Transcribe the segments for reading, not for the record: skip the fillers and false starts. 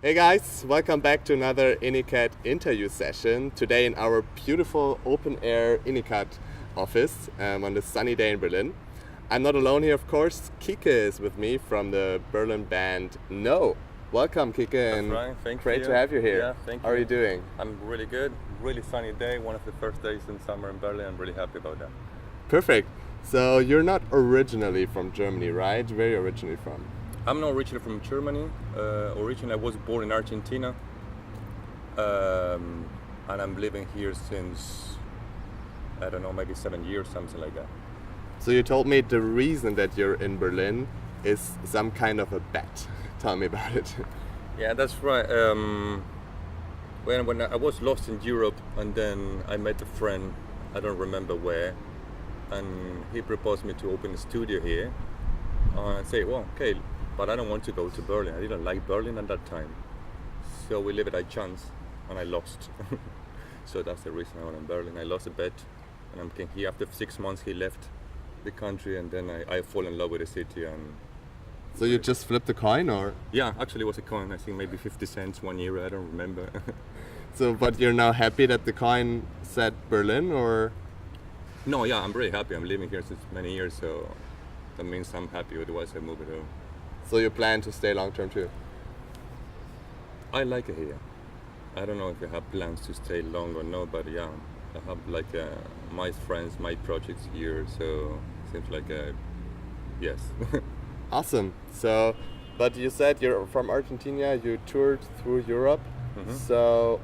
Hey guys, welcome back to another inicat interview session. Today in our beautiful open-air inicat office on this sunny day in Berlin. I'm not alone here, of course. Kike is with me from the Berlin band No. Welcome, Kike. That's right. Thank you. Great to have you here. Yeah, thank you. How are you doing? I'm really good. Really sunny day. One of the first days in summer in Berlin. I'm really happy about that. Perfect. So you're not originally from Germany, right? Where are you originally from? I'm not originally from Germany. Originally, I was born in Argentina, and I'm living here since, I don't know, maybe 7 years, something like that. So you told me the reason that you're in Berlin is some kind of a bet. Tell me about it. Yeah, that's right. When I was lost in Europe, and then I met a friend, I don't remember where, and he proposed me to open a studio here. I say, well, okay, but I don't want to go to Berlin. I didn't like Berlin at that time. So we live it by chance, and I lost. So that's the reason I went in Berlin. I lost a bet, and I'm here. After 6 months, he left the country, and then I fall in love with the city. And so you just flipped a coin, or? Yeah, actually it was a coin. I think maybe 50 cents, 1 euro, I don't remember. So, but you're now happy that the coin said Berlin, or? No, yeah, I'm really happy. I'm living here since many years, so that means I'm happy. Otherwise, I move it home. So you plan to stay long term too? I like it here. I don't know if I have plans to stay long or no, but yeah, I have like my friends, my projects here, so seems like yes. Awesome. So, but you said you're from Argentina. You toured through Europe. Mm-hmm. So,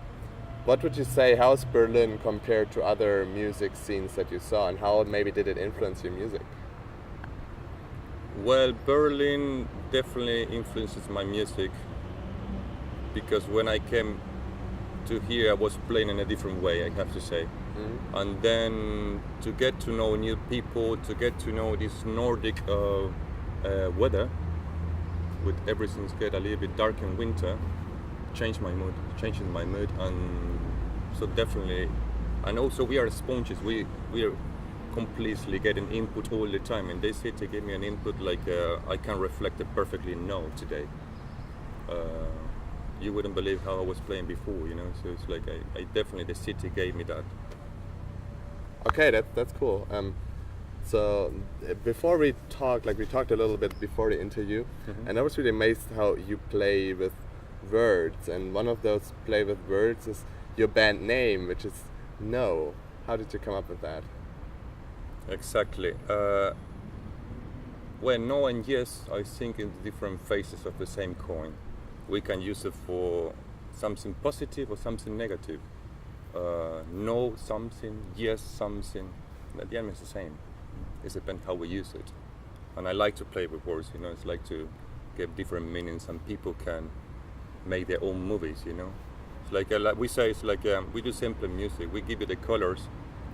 what would you say? How's Berlin compared to other music scenes that you saw, and how maybe did it influence your music? Well, Berlin definitely influences my music because when I came to here, I was playing in a different way, I have to say. Mm-hmm. And then to get to know new people, to get to know this Nordic weather, with everything's get a little bit dark in winter, changes my mood, and so definitely. And also we are sponges. We are completely getting input all the time, and they say to give me an input like I can reflect it perfectly now today. You wouldn't believe how I was playing before, you know. So it's like I definitely, the city gave me that. Okay, that's cool. So before we talked a little bit before the interview, Mm-hmm. and I was really amazed how you play with words, and one of those play with words is your band name, which is No. How did you come up with that? Exactly. Well, no and yes, I think in different faces of the same coin. We can use it for something positive or something negative. No something, yes something. At the end it's the same. It depends how we use it. And I like to play with words, you know, it's like to give different meanings, and people can make their own movies, you know. It's like we say, it's like we do simple music. We give you the colors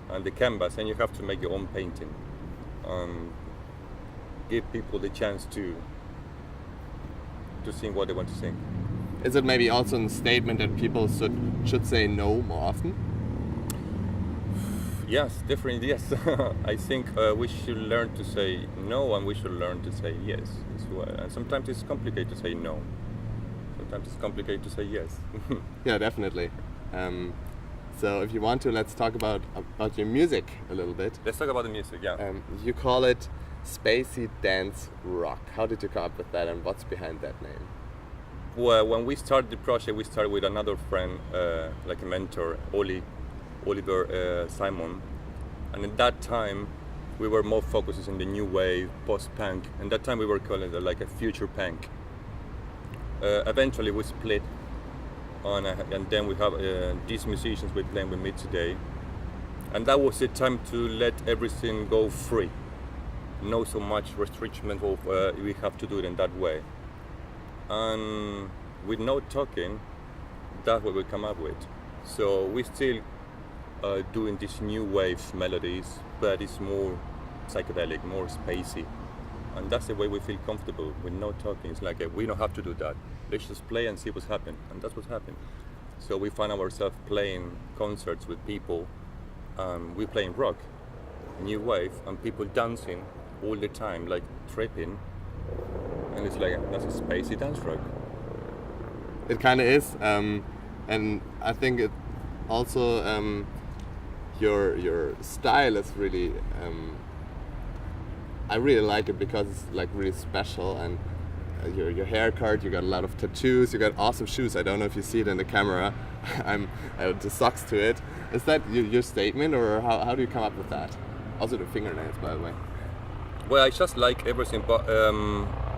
and the canvas, and you have to make your own painting. Give people the chance to sing what they want to sing. Is it maybe also a statement that people should say no more often? Yes, definitely yes. I think we should learn to say no, and we should learn to say yes as well. And sometimes it's complicated to say no. Sometimes it's complicated to say yes. Yeah, definitely. So if you want to, let's talk about your music a little bit. Let's talk about the music, yeah. You call it spacey dance rock. How did you come up with that, and what's behind that name? Well, when we started the project, we started with another friend, like a mentor, Oliver Simon. And at that time, we were more focused on the new wave, post-punk. And that time we were calling it like a future punk. Eventually we split, and then we have these musicians we're playing with me today. And that was the time to let everything go free. No so much restriction of we have to do it in that way. And with no talking, that's what we come up with. So we still doing these new wave melodies, but it's more psychedelic, more spacey. And that's the way we feel comfortable with no talking. It's like we don't have to do that. Let's just play and see what's happening. And that's what's happened. So we find ourselves playing concerts with people. We're playing rock, new wave, and people dancing all the time, like tripping. And it's like, that's a spacey dance rock. It kind of is, and I think it also your style is really. I really like it because it's like really special, and your haircut. You got a lot of tattoos. You got awesome shoes. I don't know if you see it in the camera. I'm the socks to it. Is that your statement, or how do you come up with that? Also the fingernails, by the way. Well, I just like everything, but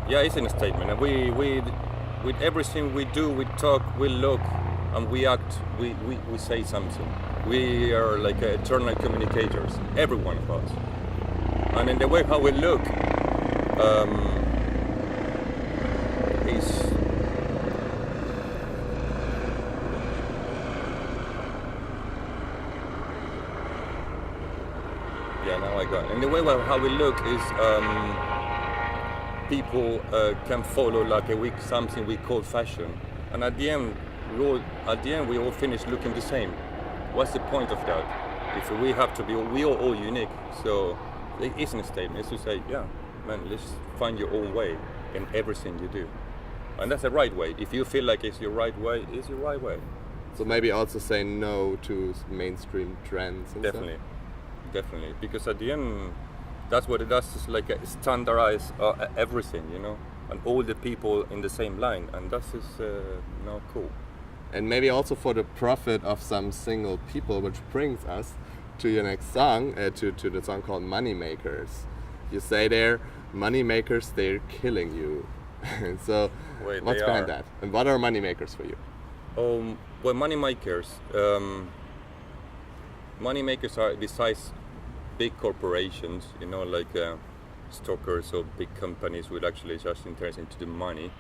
yeah, it's in a statement. And we with everything we do, we talk, we look, and we act. We say something. We are like eternal communicators. Every one of us. And in the way how we look, is. Yeah, now I got it. And the way how we look is people can follow like a week something we call fashion, and at the end we all finish looking the same. What's the point of that? If we have to be, we are all unique. So it isn't a statement. It's to say, yeah, man, let's find your own way in everything you do, and that's the right way. If you feel like it's your right way, it's your right way. So maybe also say no to mainstream trends. And Definitely. stuff. Definitely, because at the end, that's what it does. Is like standardize everything, you know, and all the people in the same line, and that is cool. And maybe also for the profit of some single people, which brings us to your next song, to the song called Money Makers. You say there, money makers, they're killing you. So Wait, what's behind that? And what are money makers for you? Well, money makers are, besides big corporations, you know, like stockers or big companies would actually just interested into the money.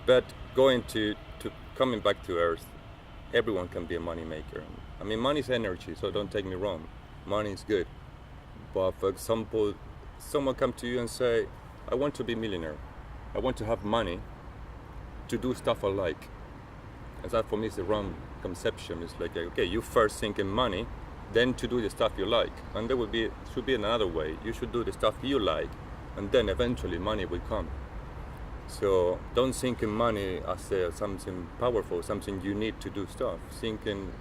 But coming back to earth, everyone can be a money maker. I mean, money is energy, so don't take me wrong. Money is good. But for example, someone come to you and say, I want to be a millionaire. I want to have money to do stuff I like. And that for me is the wrong conception. It's like, okay, you first think in money, then to do the stuff you like. And there should be another way. You should do the stuff you like, and then eventually money will come. So don't think in money as something powerful, something you need to do stuff. Think in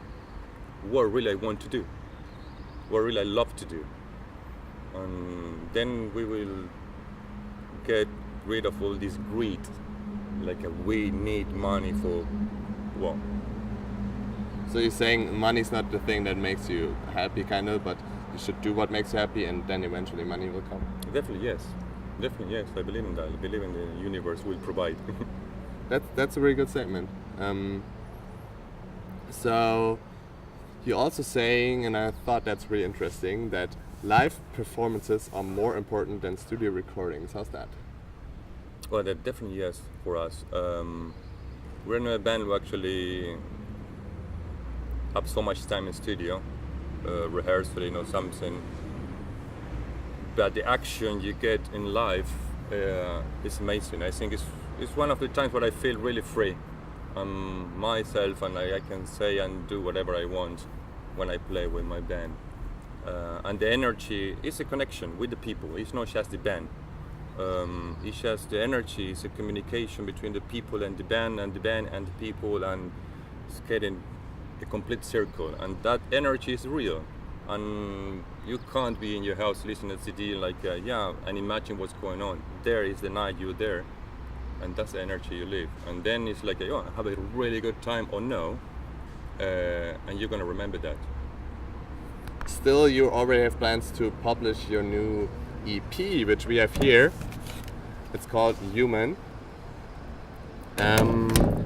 what really I want to do, what really I love to do. And then we will get rid of all this greed. Like we need money for what? So you're saying money's not the thing that makes you happy, kind of, but you should do what makes you happy, and then eventually money will come. Definitely yes. Definitely yes. I believe in that. I believe in the universe will provide. That's a very good statement. So you're also saying, and I thought that's really interesting, that live performances are more important than studio recordings. How's that? Well, that definitely yes for us. We're in a band who actually have so much time in studio, rehearsal, you know, something. But the action you get in live is amazing. I think it's one of the times where I feel really free. I'm myself, and I can say and do whatever I want when I play with my band. And the energy is a connection with the people. It's not just the band. It's just the energy. It's a communication between the people and the band, and the band and the people, and it's getting a complete circle. And that energy is real. And you can't be in your house listening to CD like, and imagine what's going on. There is the night you're there, and that's the energy you live. And then it's like, have a really good time or no, and you're gonna remember that. Still, you already have plans to publish your new EP, which we have here. It's called Human.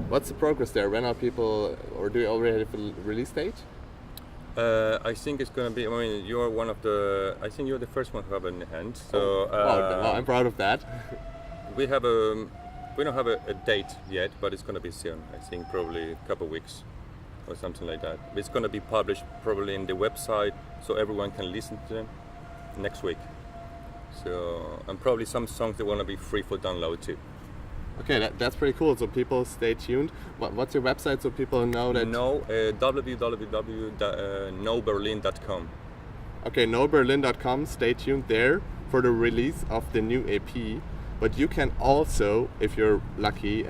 What's the progress there? When are people, or do you already have a release date? I think it's gonna be. I mean, you're one of the. I think you're the first one to have it in the hand. So I'm proud of that. We don't have a date yet, but it's gonna be soon. I think probably a couple of weeks or something like that. It's gonna be published probably in the website, so everyone can listen to them next week. So and probably some songs that wanna be free for download too. Okay, that's pretty cool. So people stay tuned. What's your website so people know that? www.noberlin.com. Okay, noberlin.com. Stay tuned there for the release of the new EP. but you can also, if you're lucky,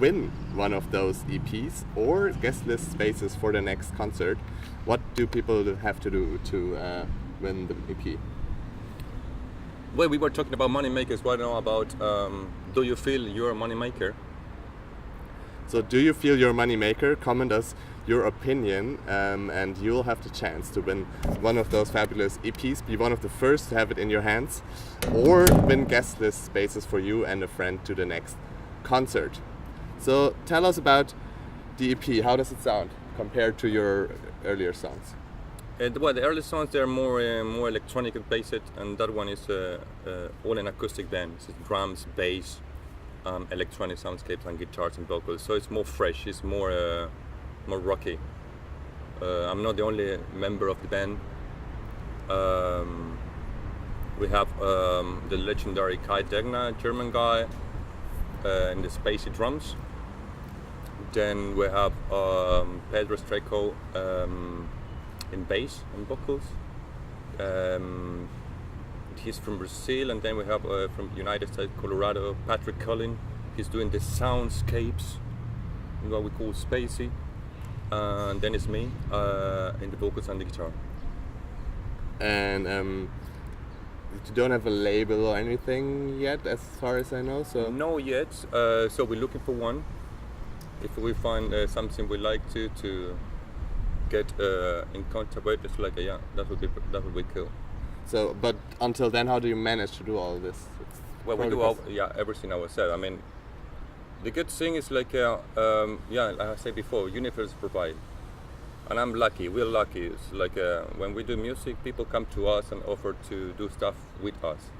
win one of those EPs or guest list spaces for the next concert. What do people have to do to win the EP? Well, we were talking about money makers. Why not about do you feel you're a money maker? So do you feel you're a money maker? Comment us your opinion and you'll have the chance to win one of those fabulous EPs, be one of the first to have it in your hands, or win guest list spaces for you and a friend to the next concert. So tell us about the EP. How does it sound compared to your earlier songs? Well, the early songs, they're more electronic based, and that one is all an acoustic band. It's drums, bass, electronic soundscapes and guitars and vocals. So it's more fresh, it's more rocky. I'm not the only member of the band. We have the legendary Kike, German guy, in the spacey drums. Then we have Pedro Streco in bass and vocals. He's from Brazil, and then we have from United States, Colorado, Patrick Cullen. He's doing the soundscapes, what we call spacey. And then it's me in the vocals and the guitar. And you don't have a label or anything yet, as far as I know. So no yet. So we're looking for one. If we find something we like to get in contact with, it's like that would be cool. So, but until then, how do you manage to do all this? Well, we do everything ourselves. I mean, the good thing is like like I said before, universe provide, and I'm lucky. We're lucky. It's like when we do music, people come to us and offer to do stuff with us.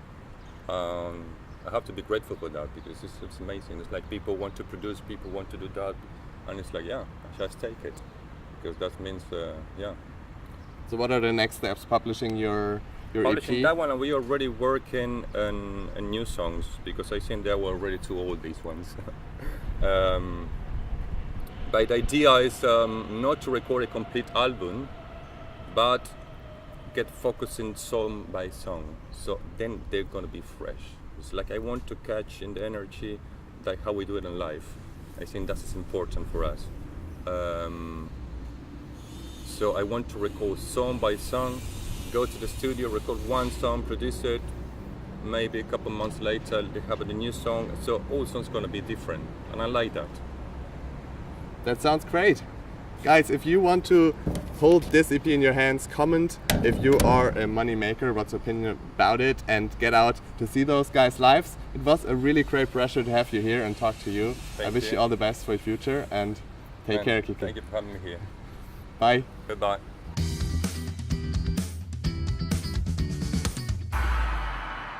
I have to be grateful for that because it's amazing. It's like people want to produce, people want to do that, and it's like just take it because that means So what are the next steps? Publishing your Publishing EP? that one, and we are already working on new songs because I think they were already too old, these ones. But the idea is not to record a complete album, but get focusing song by song. So then they're gonna be fresh. It's like I want to catch in the energy like how we do it in life. I think that's important for us. So I want to record song by song, go to the studio, record one song, produce it. Maybe a couple months later they have a new song. So all songs gonna be different, and I like that. That sounds great. Guys, if you want to hold this EP in your hands, comment if you are a money maker, what's your opinion about it, and get out to see those guys live. It was a really great pleasure to have you here and talk to you. I wish you all the best for your future, and take care, Kike. Thank you for having me here. Bye. Goodbye.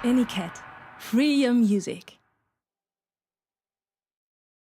Inicat. Free your music.